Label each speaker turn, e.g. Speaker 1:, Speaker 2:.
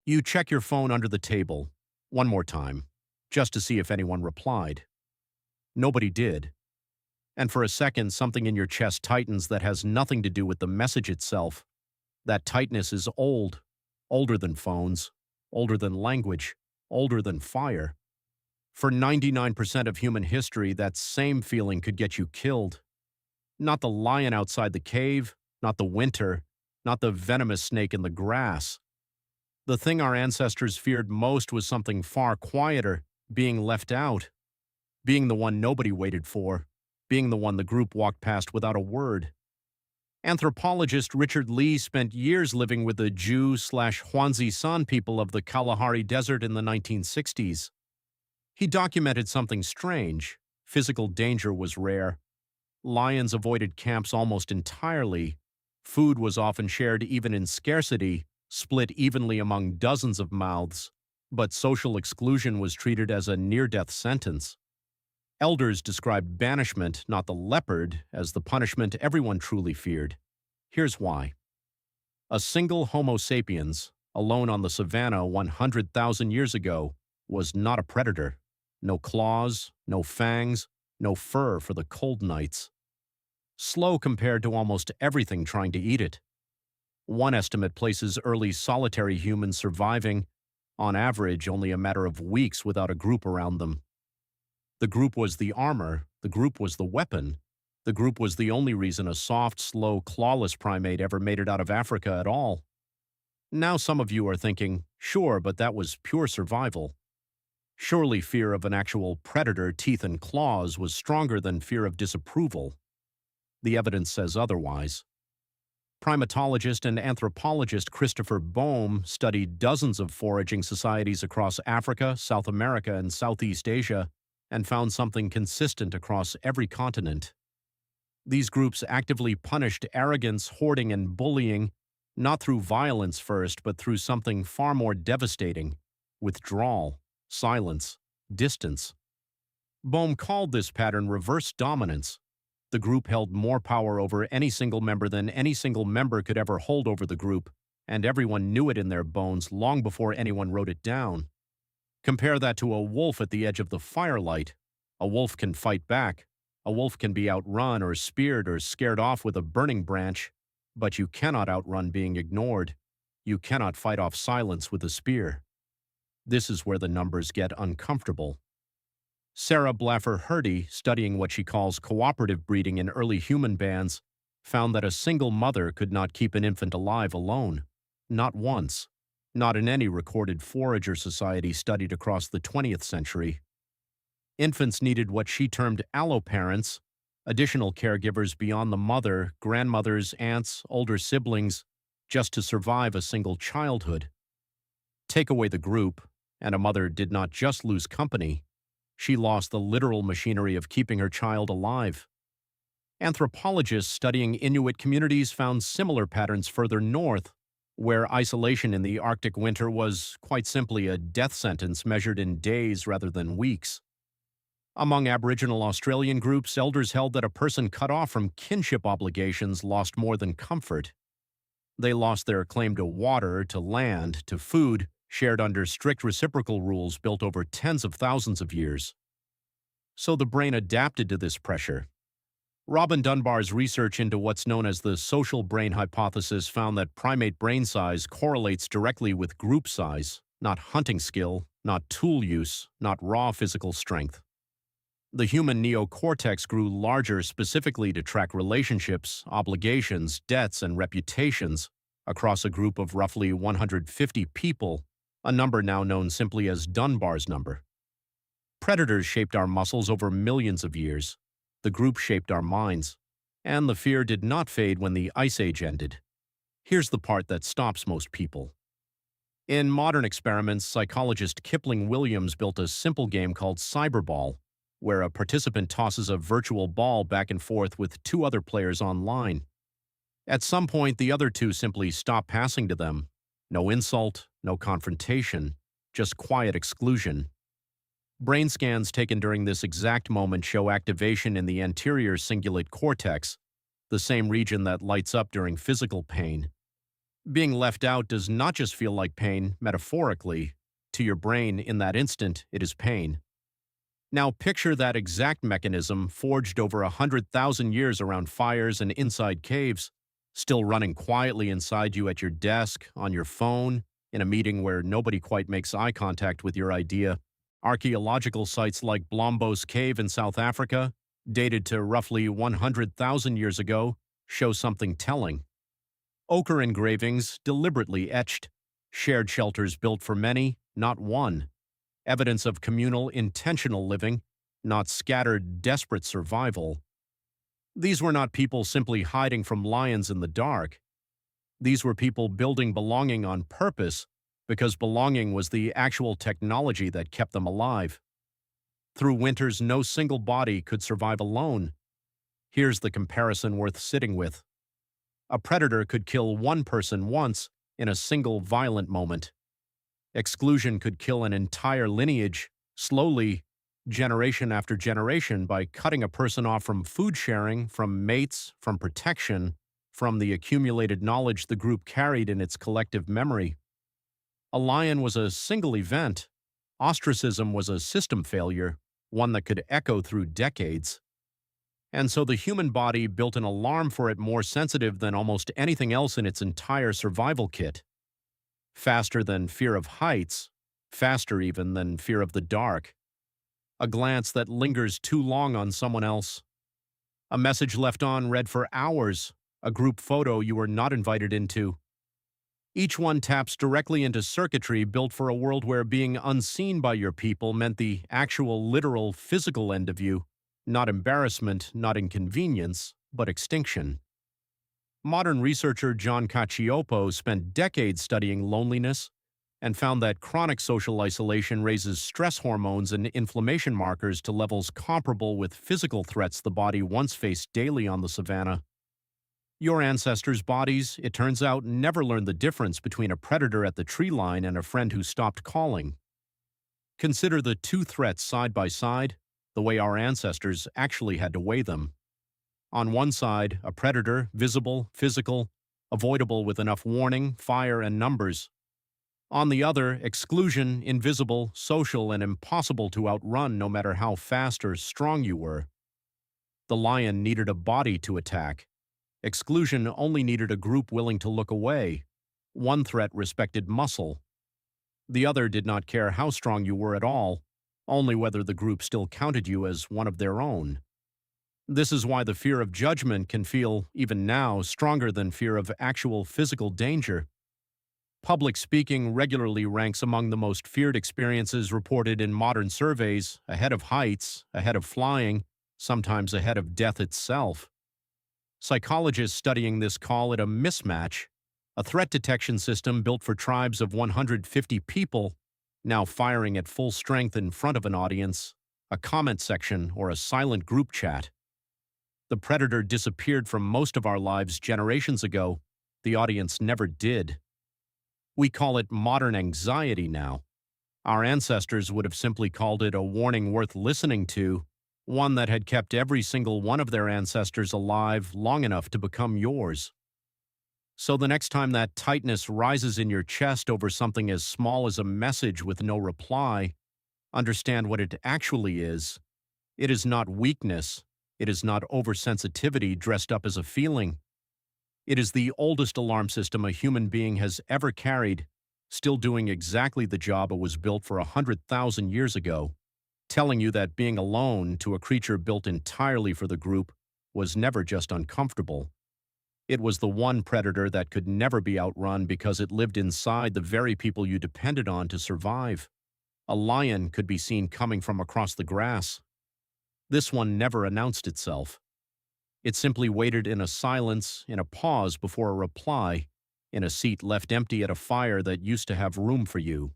Speaker 1: You check your phone under the table, one more time, just to see if anyone replied. Nobody did. And for a second, something in your chest tightens that has nothing to do with the message itself. That tightness is old, older than phones, older than language, older than fire. For 99% of human history, that same feeling could get you killed. Not the lion outside the cave, not the winter, not the venomous snake in the grass. The thing our ancestors feared most was something far quieter, being left out, being the one nobody waited for, being the one the group walked past without a word. Anthropologist Richard Lee spent years living with the Jew/hoansi San people of the Kalahari Desert in the 1960s. He documented something strange. Physical danger was rare. Lions avoided camps almost entirely. Food was often shared even in scarcity, split evenly among dozens of mouths, but social exclusion was treated as a near-death sentence. Elders described banishment, not the leopard, as the punishment everyone truly feared. Here's why. A single Homo sapiens, alone on the savannah 100,000 years ago, was not a predator. No claws, no fangs, no fur for the cold nights. Slow compared to almost everything trying to eat it. One estimate places early solitary humans surviving, on average, only a matter of weeks without a group around them. The group was the armor, the group was the weapon, the group was the only reason a soft, slow, clawless primate ever made it out of Africa at all. Now some of you are thinking, sure, but that was pure survival. Surely fear of an actual predator, teeth and claws, was stronger than fear of disapproval. The evidence says otherwise. Primatologist and anthropologist Christopher Boehm studied dozens of foraging societies across Africa, South America, and Southeast Asia, and found something consistent across every continent. These groups actively punished arrogance, hoarding, and bullying, not through violence first, but through something far more devastating: withdrawal, silence, distance. Boehm called this pattern reverse dominance. The group held more power over any single member than any single member could ever hold over the group, and everyone knew it in their bones long before anyone wrote it down. Compare that to a wolf at the edge of the firelight. A wolf can fight back. A wolf can be outrun or speared or scared off with a burning branch, but you cannot outrun being ignored. You cannot fight off silence with a spear. This is where the numbers get uncomfortable. Sarah Blaffer-Hrdy, studying what she calls cooperative breeding in early human bands, found that a single mother could not keep an infant alive alone. Not once. Not in any recorded forager society studied across the 20th century. Infants needed what she termed alloparents, additional caregivers beyond the mother, grandmothers, aunts, older siblings, just to survive a single childhood. Take away the group, and a mother did not just lose company. She lost the literal machinery of keeping her child alive. Anthropologists studying Inuit communities found similar patterns further north, where isolation in the Arctic winter was, quite simply, a death sentence measured in days rather than weeks. Among Aboriginal Australian groups, elders held that a person cut off from kinship obligations lost more than comfort. They lost their claim to water, to land, to food, shared under strict reciprocal rules built over tens of thousands of years. So the brain adapted to this pressure. Robin Dunbar's research into what's known as the social brain hypothesis found that primate brain size correlates directly with group size, not hunting skill, not tool use, not raw physical strength. The human neocortex grew larger specifically to track relationships, obligations, debts, and reputations across a group of roughly 150 people, a number now known simply as Dunbar's number. Predators shaped our muscles over millions of years. The group shaped our minds. And the fear did not fade when the Ice Age ended. Here's the part that stops most people. In modern experiments, psychologist Kipling Williams built a simple game called Cyberball, where a participant tosses a virtual ball back and forth with two other players online. At some point, the other two simply stop passing to them. No insult, no confrontation, just quiet exclusion. Brain scans taken during this exact moment show activation in the anterior cingulate cortex, the same region that lights up during physical pain. Being left out does not just feel like pain, metaphorically. To your brain, in that instant, it is pain. Now picture that exact mechanism forged over 100,000 years around fires and inside caves, still running quietly inside you at your desk, on your phone, in a meeting where nobody quite makes eye contact with your idea. Archaeological sites like Blombos Cave in South Africa, dated to roughly 100,000 years ago, show something telling. Ochre engravings deliberately etched, shared shelters built for many, not one. Evidence of communal, intentional living, not scattered, desperate survival. These were not people simply hiding from lions in the dark. These were people building belonging on purpose because belonging was the actual technology that kept them alive. Through winters no single body could survive alone. Here's the comparison worth sitting with. A predator could kill one person once in a single violent moment. Exclusion could kill an entire lineage, slowly, generation after generation, by cutting a person off from food sharing, from mates, from protection, from the accumulated knowledge the group carried in its collective memory. A lion was a single event. Ostracism was a system failure, one that could echo through decades. And so the human body built an alarm for it more sensitive than almost anything else in its entire survival kit. Faster than fear of heights, faster even than fear of the dark. A glance that lingers too long on someone else. A message left on read for hours, a group photo you were not invited into. Each one taps directly into circuitry built for a world where being unseen by your people meant the actual, literal, physical end of you. Not embarrassment, not inconvenience, but extinction. Modern researcher John Cacioppo spent decades studying loneliness and found that chronic social isolation raises stress hormones and inflammation markers to levels comparable with physical threats the body once faced daily on the savannah. Your ancestors' bodies, it turns out, never learned the difference between a predator at the tree line and a friend who stopped calling. Consider the two threats side by side, the way our ancestors actually had to weigh them. On one side, a predator, visible, physical, avoidable with enough warning, fire, and numbers. On the other, exclusion, invisible, social, and impossible to outrun no matter how fast or strong you were. The lion needed a body to attack. Exclusion only needed a group willing to look away. One threat respected muscle. The other did not care how strong you were at all, only whether the group still counted you as one of their own. This is why the fear of judgment can feel, even now, stronger than fear of actual physical danger. Public speaking regularly ranks among the most feared experiences reported in modern surveys, ahead of heights, ahead of flying, sometimes ahead of death itself. Psychologists studying this call it a mismatch, a threat detection system built for tribes of 150 people, now firing at full strength in front of an audience, a comment section, or a silent group chat. The predator disappeared from most of our lives generations ago. The audience never did. We call it modern anxiety now. Our ancestors would have simply called it a warning worth listening to, one that had kept every single one of their ancestors alive long enough to become yours. So the next time that tightness rises in your chest over something as small as a message with no reply, understand what it actually is. It is not weakness. It is not oversensitivity dressed up as a feeling. It is the oldest alarm system a human being has ever carried, still doing exactly the job it was built for 100,000 years ago, telling you that being alone to a creature built entirely for the group was never just uncomfortable. It was the one predator that could never be outrun because it lived inside the very people you depended on to survive. A lion could be seen coming from across the grass. This one never announced itself. It simply waited in a silence, in a pause before a reply, in a seat left empty at a fire that used to have room for you.